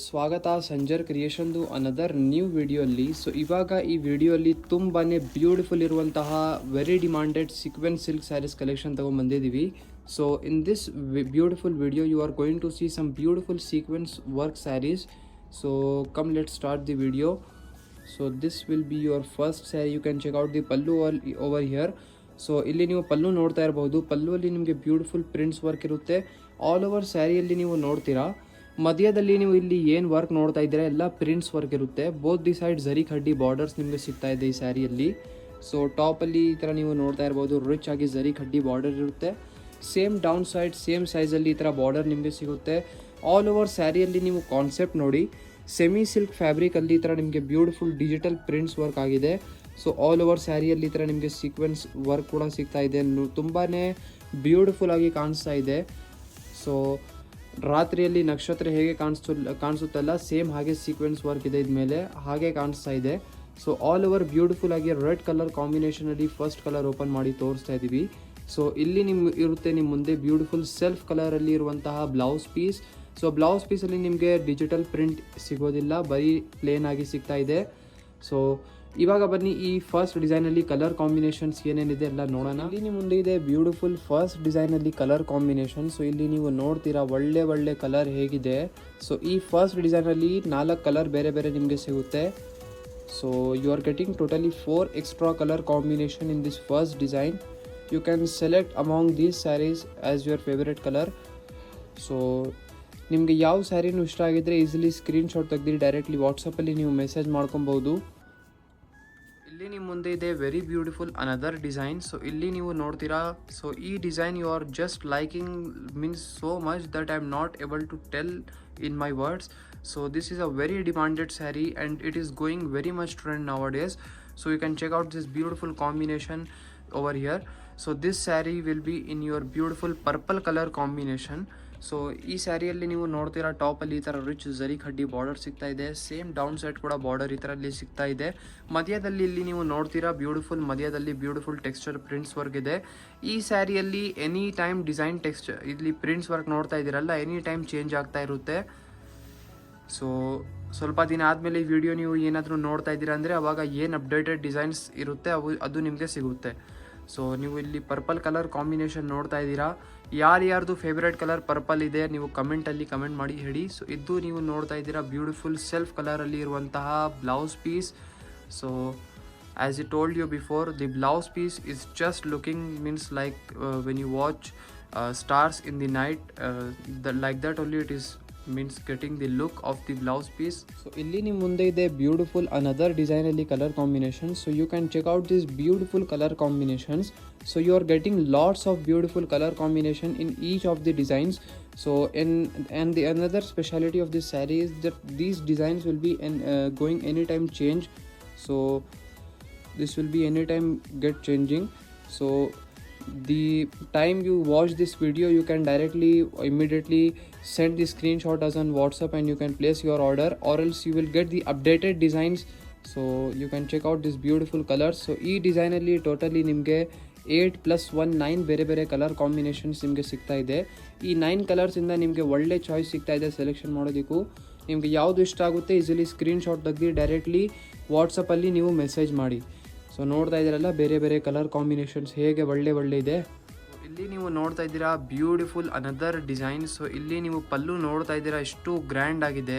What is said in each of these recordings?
ಸ್ವಾಗತ Sanjar ಕ್ರಿಯೇಷನ್ದು another new ವಿಡಿಯೋಲ್ಲಿ. ಇವಾಗ ಈ ವಿಡಿಯೋಲ್ಲಿ ತುಂಬಾ ಬ್ಯೂಟಿಫುಲ್ ಇರುವಂತಹ very demanded sequence silk saris collection ತೊಗೊಂಡ್ಬಂದಿದ್ದೀವಿ. So in this beautiful video you are going to see some beautiful sequence work saris. So come let start the video. So this will be your first sari. You can check out the pallu over here. So ಇಲ್ಲಿ ನೀವು ಪಲ್ಲು ನೋಡ್ತಾ ಇರಬಹುದು. ಪಲ್ಲುವಲ್ಲಿ ನಿಮಗೆ beautiful prints work ಇರುತ್ತೆ. All over ಸ್ಯಾರಿಯಲ್ಲಿ ನೀವು ನೋಡ್ತೀರಾ. ಮಧ್ಯದಲ್ಲಿ ನೀವು ಇಲ್ಲಿ ಏನು ವರ್ಕ್ ನೋಡ್ತಾ ಇದ್ದೀರಾ ಎಲ್ಲ ಪ್ರಿಂಟ್ಸ್ ವರ್ಕ್ ಇರುತ್ತೆ. ಬೋತ್ ದಿ ಸೈಡ್ ಜರಿ ಕಡ್ಡಿ ಬಾರ್ಡರ್ಸ್ ನಿಮಗೆ ಸಿಗ್ತಾ ಇದೆ ಈ ಸ್ಯಾರಿಯಲ್ಲಿ. ಸೊ ಟಾಪಲ್ಲಿ ಈ ಥರ ನೀವು ನೋಡ್ತಾ ಇರ್ಬೋದು, ರಿಚ್ ಆಗಿ ಜರಿ ಕಡ್ಡಿ ಬಾರ್ಡರ್ ಇರುತ್ತೆ. ಸೇಮ್ ಡೌನ್ ಸೈಡ್ ಸೇಮ್ ಸೈಜಲ್ಲಿ ಈ ಥರ ಬಾರ್ಡರ್ ನಿಮಗೆ ಸಿಗುತ್ತೆ. ಆಲ್ ಓವರ್ ಸ್ಯಾರಿಯಲ್ಲಿ ನೀವು ಕಾನ್ಸೆಪ್ಟ್ ನೋಡಿ, ಸೆಮಿ ಸಿಲ್ಕ್ ಫ್ಯಾಬ್ರಿಕಲ್ಲಿ ಈ ಥರ ನಿಮಗೆ ಬ್ಯೂಟಿಫುಲ್ ಡಿಜಿಟಲ್ ಪ್ರಿಂಟ್ಸ್ ವರ್ಕ್ ಆಗಿದೆ. ಸೊ ಆಲ್ ಓವರ್ ಸ್ಯಾರಿಯಲ್ಲಿ ಈ ಥರ ನಿಮಗೆ ಸೀಕ್ವೆನ್ಸ್ ವರ್ಕ್ ಕೂಡ ಸಿಗ್ತಾ ಇದೆ. ತುಂಬಾ ಬ್ಯೂಟಿಫುಲ್ ಆಗಿ ಕಾಣಿಸ್ತಾ ಇದೆ. ಸೊ ರಾತ್ರಿಯಲ್ಲಿ ನಕ್ಷತ್ರ ಹೇಗೆ ಕಾಣಿಸುತ್ತಲ್ಲ ಸೇಮ್ ಹಾಗೆ ಸೀಕ್ವೆನ್ಸ್ ವರ್ಕ್ ಇದೆ ಇದ್ಮೇಲೆ ಹಾಗೆ ಕಾಣಿಸ್ತಾ ಇದೆ. ಸೊ ಆಲ್ ಓವರ್ ಬ್ಯೂಟಿಫುಲ್ ಆಗಿ ರೆಡ್ ಕಲರ್ ಕಾಂಬಿನೇಷನಲ್ಲಿ ಫಸ್ಟ್ ಕಲರ್ ಓಪನ್ ಮಾಡಿ ತೋರಿಸ್ತಾ ಇದ್ದೀವಿ. ಸೊ ಇಲ್ಲಿ ನಿಮ್ಮ ಮುಂದೆ ಬ್ಯೂಟಿಫುಲ್ ಸೆಲ್ಫ್ ಕಲರಲ್ಲಿ ಇರುವಂತಹ ಬ್ಲೌಸ್ ಪೀಸ್. ಸೊ ಬ್ಲೌಸ್ ಪೀಸಲ್ಲಿ ನಿಮಗೆ ಡಿಜಿಟಲ್ ಪ್ರಿಂಟ್ ಸಿಗೋದಿಲ್ಲ, ಬರೀ ಪ್ಲೇನ್ ಆಗಿ ಸಿಗ್ತಾ ಇದೆ. ಸೊ ಇವಾಗ ಬನ್ನಿ ಈ ಫಸ್ಟ್ ಡಿಸೈನಲ್ಲಿ ಕಲರ್ ಕಾಂಬಿನೇಷನ್ಸ್ ಏನೇನಿದೆ ಎಲ್ಲ ನೋಡೋಣ. ಇಲ್ಲಿ ನಿಮ್ಮ ಮುಂದೆ ಇದೆ ಬ್ಯೂಟಿಫುಲ್ ಫಸ್ಟ್ ಡಿಸೈನಲ್ಲಿ ಕಲರ್ ಕಾಂಬಿನೇಷನ್. ಸೊ ಇಲ್ಲಿ ನೀವು ನೋಡ್ತೀರಾ ಒಳ್ಳೆ ಕಲರ್ ಹೇಗಿದೆ. ಸೊ ಈ ಫಸ್ಟ್ ಡಿಸೈನಲ್ಲಿ 4 ಕಲರ್ ಬೇರೆ ಬೇರೆ ನಿಮಗೆ ಸಿಗುತ್ತೆ. So you are getting totally 4 extra colour combination in this first design. You can select among these saris as your favourite colour. So ನಿಮಗೆ ಯಾವ ಸ್ಯಾರಿನೂ ಇಷ್ಟ ಆಗಿದ್ರೆ ಈಸಿಲಿ ಸ್ಕ್ರೀನ್ಶಾಟ್ ತೆಗೆದು ಡೈರೆಕ್ಟ್ಲಿ ವಾಟ್ಸಪ್ಪಲ್ಲಿ ನೀವು ಮೆಸೇಜ್ ಮಾಡ್ಕೊಬೋದು. ಇಲ್ಲಿ ನಿಮ್ಮ ಮುಂದೆ ಇದೆ very beautiful another design. So ಇಲ್ಲಿ ನೀವು ನೋಡ್ತೀರಾ. ಸೊ ಈ design you are just liking means so much that I am not able to tell in my words. So this is a very demanded saree and it is going very much trend nowadays. So you can check out this beautiful combination over here. So this saree will be in your beautiful purple color combination. So ಈ ಸ್ಯಾರಿಯಲ್ಲಿ ನೀವು ನೋಡ್ತೀರಾ ಟಾಪಲ್ಲಿ ಈ ಥರ rich ಜರಿ khaddi border ಸಿಗ್ತಾ ಇದೆ. Same down side ಕೂಡ border ಈ ಥರಲ್ಲಿ ಸಿಗ್ತಾ ಇದೆ. ಮಧ್ಯದಲ್ಲಿ ಇಲ್ಲಿ ನೀವು ನೋಡ್ತೀರಾ ಮಧ್ಯದಲ್ಲಿ ಬ್ಯೂಟಿಫುಲ್ ಟೆಕ್ಸ್ಚರ್ ಪ್ರಿಂಟ್ಸ್ ವರ್ಕ್ ಇದೆ. ಈ ಸ್ಯಾರಿಯಲ್ಲಿ ಎನಿ ಟೈಮ್ ಡಿಸೈನ್ ಟೆಕ್ಸ್ಚರ್ ಇಲ್ಲಿ ಪ್ರಿಂಟ್ಸ್ ವರ್ಕ್ ನೋಡ್ತಾ ಇದ್ದೀರಲ್ಲ ಎನಿ ಟೈಮ್ ಚೇಂಜ್ ಆಗ್ತಾ ಇರುತ್ತೆ. ಸೊ ಸ್ವಲ್ಪ ದಿನ ಆದಮೇಲೆ ಈ ವಿಡಿಯೋ ನೀವು ಏನಾದರೂ ನೋಡ್ತಾ ಇದ್ದೀರಾ ಅಂದರೆ ಅವಾಗ ಏನು ಅಪ್ಡೇಟೆಡ್ ಡಿಸೈನ್ಸ್ ಇರುತ್ತೆ ಅದು ನಿಮಗೆ ಸಿಗುತ್ತೆ. ಸೊ ನೀವು ಇಲ್ಲಿ ಪರ್ಪಲ್ ಕಲರ್ ಕಾಂಬಿನೇಷನ್ ನೋಡ್ತಾ ಇದ್ದೀರಾ. ಯಾರ್ಯಾರ್ದು ಫೇವ್ರೇಟ್ ಕಲರ್ ಪರ್ಪಲ್ ಇದೆ ನೀವು ಕಮೆಂಟಲ್ಲಿ ಕಮೆಂಟ್ ಮಾಡಿ ಹೇಳಿ. ಸೊ ಇದು ನೀವು ನೋಡ್ತಾ ಇದ್ದೀರಾ ಬ್ಯೂಟಿಫುಲ್ ಸೆಲ್ಫ್ ಕಲರಲ್ಲಿ ಇರುವಂತಹ blouse piece. So as I told you before, the blouse piece is just looking means like when you watch stars in the night, like that only it is means getting the look of the blouse piece. So ಇಲ್ಲಿ ನಿಮ್ಮ ಮುಂದೆ ಇದೆ beautiful another design ಅಲ್ಲಿ colour combination. So you can check out this beautiful colour combinations. So you are getting lots of beautiful colour combination in each of the designs. So and the another speciality of this saree is that these designs will be going anytime change. So this will be anytime get changing. So the time you watch this video you can immediately send the screenshot us on WhatsApp and you can place your order, or else you will get the updated designs. So you can check out this beautiful colors. So ಈ design ಅಲ್ಲಿ totally ನಿಮಗೆ 8+1 9 ಬೇರೆ ಬೇರೆ colour combinations ನಿಮಗೆ ಸಿಗ್ತಾ ಇದೆ. ಈ 9 colours ಇಂದ ನಿಮಗೆ ಒಳ್ಳೆ ಚಾಯ್ಸ್ ಸಿಗ್ತಾ ಇದೆ ಸೆಲೆಕ್ಷನ್ ಮಾಡೋದಕ್ಕೂ. ನಿಮಗೆ ಯಾವುದು ಇಷ್ಟ ಆಗುತ್ತೆ ಈಸಿಲಿ ಸ್ಕ್ರೀನ್ಶಾಟ್ ತೆಗೆದು ಡೈರೆಕ್ಟ್ಲಿ ವಾಟ್ಸಪ್ಪಲ್ಲಿ ನೀವು ಮೆಸೇಜ್ ಮಾಡಿ. ಸೊ ನೋಡ್ತಾ ಇದ್ದೀರಲ್ಲ ಬೇರೆ ಬೇರೆ ಕಲರ್ ಕಾಂಬಿನೇಷನ್ಸ್ ಹೇಗೆ ಒಳ್ಳೆ ಇದೆ. ಇಲ್ಲಿ ನೀವು ನೋಡ್ತಾ ಇದ್ದೀರಾ ಬ್ಯೂಟಿಫುಲ್ ಅನದರ್ ಡಿಸೈನ್. ಸೊ ಇಲ್ಲಿ ನೀವು ಪಲ್ಲು ನೋಡ್ತಾ ಇದ್ದೀರಾ ಎಷ್ಟು ಗ್ರ್ಯಾಂಡ್ ಆಗಿದೆ.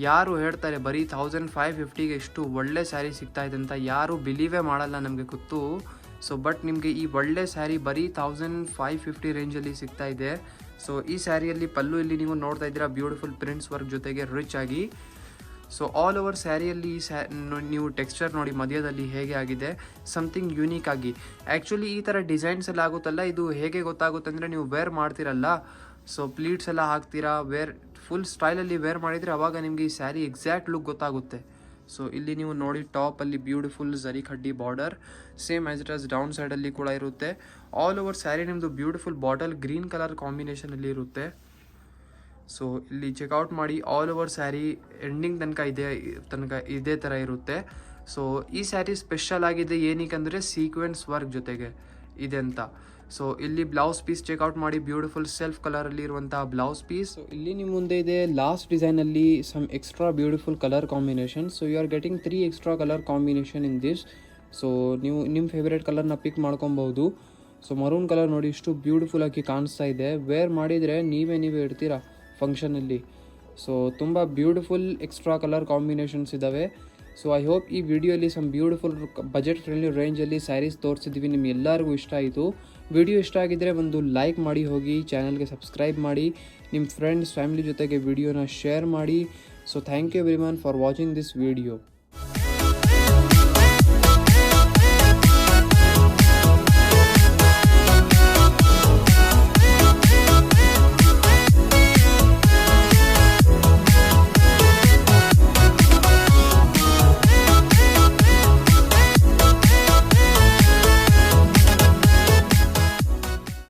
ಯಾರು ಹೇಳ್ತಾರೆ ಬರೀ 1550ಗೆ ಎಷ್ಟು ಒಳ್ಳೆ ಸ್ಯಾರಿ ಸಿಗ್ತಾ ಇದೆ ಅಂತ, ಯಾರು ಬಿಲೀವೇ ಮಾಡಲ್ಲ ನಮಗೆ ಗೊತ್ತು. ಸೊ ಬಟ್ ನಿಮಗೆ ಈ ಒಳ್ಳೆ ಸ್ಯಾರಿ ಬರೀ 1550 ರೇಂಜಲ್ಲಿ ಸಿಗ್ತಾ ಇದೆ. ಸೊ ಈ ಸ್ಯಾರಿಯಲ್ಲಿ ಪಲ್ಲು ಇಲ್ಲಿ ನೀವು ನೋಡ್ತಾ ಇದ್ದೀರಾ ಬ್ಯೂಟಿಫುಲ್ ಪ್ರಿಂಟ್ಸ್ ವರ್ಕ್ ಜೊತೆಗೆ ರಿಚ್ ಆಗಿ. ಸೊ ಆಲ್ ಓವರ್ ಸ್ಯಾರಿಯಲ್ಲಿ ನೀವು ಟೆಕ್ಸ್ಚರ್ ನೋಡಿ ಮಧ್ಯದಲ್ಲಿ ಹೇಗೆ ಆಗಿದೆ, ಸಮಥಿಂಗ್ ಯೂನಿಕ್ ಆಗಿ. ಆ್ಯಕ್ಚುಲಿ ಈ ಥರ ಡಿಸೈನ್ಸ್ ಎಲ್ಲ ಆಗುತ್ತಲ್ಲ, ಇದು ಹೇಗೆ ಗೊತ್ತಾಗುತ್ತೆ ಅಂದರೆ ನೀವು ವೇರ್ ಮಾಡ್ತೀರಲ್ಲ, ಸೊ ಪ್ಲೀಟ್ಸ್ ಎಲ್ಲ ಹಾಕ್ತೀರಾ, ಫುಲ್ ಸ್ಟೈಲಲ್ಲಿ ವೇರ್ ಮಾಡಿದರೆ ಅವಾಗ ನಿಮಗೆ ಈ ಸ್ಯಾರಿ ಎಕ್ಸಾಕ್ಟ್ ಲುಕ್ ಗೊತ್ತಾಗುತ್ತೆ. ಸೊ ಇಲ್ಲಿ ನೀವು ನೋಡಿ ಟಾಪಲ್ಲಿ ಬ್ಯೂಟಿಫುಲ್ ಜರಿ khaddi border, same as it as down ಸೈಡಲ್ಲಿ ಕೂಡ ಇರುತ್ತೆ. ಆಲ್ ಓವರ್ ಸ್ಯಾರಿ ನಿಮ್ಮದು ಬ್ಯೂಟಿಫುಲ್ ಬಾಟಲ್ ಗ್ರೀನ್ ಕಲರ್ ಕಾಂಬಿನೇಷನಲ್ಲಿ ಇರುತ್ತೆ. ಸೊ ಇಲ್ಲಿ ಚೆಕ್ಔಟ್ ಮಾಡಿ. ಆಲ್ ಓವರ್ ಸ್ಯಾರಿ ಎಂಡಿಂಗ್ ತನಕ ಇದೇ ಥರ ಇರುತ್ತೆ. ಸೊ ಈ ಸ್ಯಾರಿ ಸ್ಪೆಷಲ್ ಆಗಿದೆ ಏನಕ್ಕೆ ಅಂದರೆ ಸೀಕ್ವೆನ್ಸ್ ವರ್ಕ್ ಜೊತೆಗೆ ಇದೆ ಅಂತ. ಸೊ ಇಲ್ಲಿ ಬ್ಲೌಸ್ ಪೀಸ್ ಚೆಕ್ಔಟ್ ಮಾಡಿ, ಬ್ಯೂಟಿಫುಲ್ ಸೆಲ್ಫ್ ಕಲರಲ್ಲಿ ಇರುವಂತಹ ಬ್ಲೌಸ್ ಪೀಸ್. ಸೊ ಇಲ್ಲಿ ನಿಮ್ಮ ಮುಂದೆ ಇದೆ ಲಾಸ್ಟ್ ಡಿಸೈನಲ್ಲಿ some extra beautiful colour combination. So you are getting 3 extra colour combination in this. So ನೀವು ನಿಮ್ಮ ಫೇವ್ರೇಟ್ ಕಲರ್ನ ಪಿಕ್ ಮಾಡ್ಕೊಬಹುದು. ಸೊ ಮರೂನ್ ಕಲರ್ ನೋಡಿ ಇಷ್ಟು ಬ್ಯೂಟಿಫುಲ್ ಆಗಿ ಕಾಣಿಸ್ತಾ ಇದೆ. ವೇರ್ ಮಾಡಿದರೆ ನೀವೇ ಇರ್ತೀರಾ ಫಂಕ್ಷನಲ್ಲಿ. ಸೊ ತುಂಬ ಬ್ಯೂಟಿಫುಲ್ ಎಕ್ಸ್ಟ್ರಾ ಕಲರ್ ಕಾಂಬಿನೇಷನ್ಸ್ ಇದ್ದಾವೆ. ಸೊ ಐ ಹೋಪ್ ಈ ವಿಡಿಯೋಲಿ ಸಮ್ ಬ್ಯೂಟಿಫುಲ್ ಬಜೆಟ್ ಫ್ರೆಂಡ್ಲಿ ರೇಂಜಲ್ಲಿ ಸ್ಯಾರೀಸ್ ತೋರಿಸಿದ್ವಿ, ನಿಮ್ಗೆ ಎಲ್ಲರಿಗೂ ಇಷ್ಟ ಆಯಿತು. ವಿಡಿಯೋ ಇಷ್ಟ ಆಗಿದ್ದರೆ ಒಂದು ಲೈಕ್ ಮಾಡಿ ಹೋಗಿ, ಚಾನಲ್ಗೆ ಸಬ್ಸ್ಕ್ರೈಬ್ ಮಾಡಿ, ನಿಮ್ಮ ಫ್ರೆಂಡ್ಸ್ ಫ್ಯಾಮಿಲಿ ಜೊತೆಗೆ ವಿಡಿಯೋನ ಶೇರ್ ಮಾಡಿ. So thank you everyone for watching this video.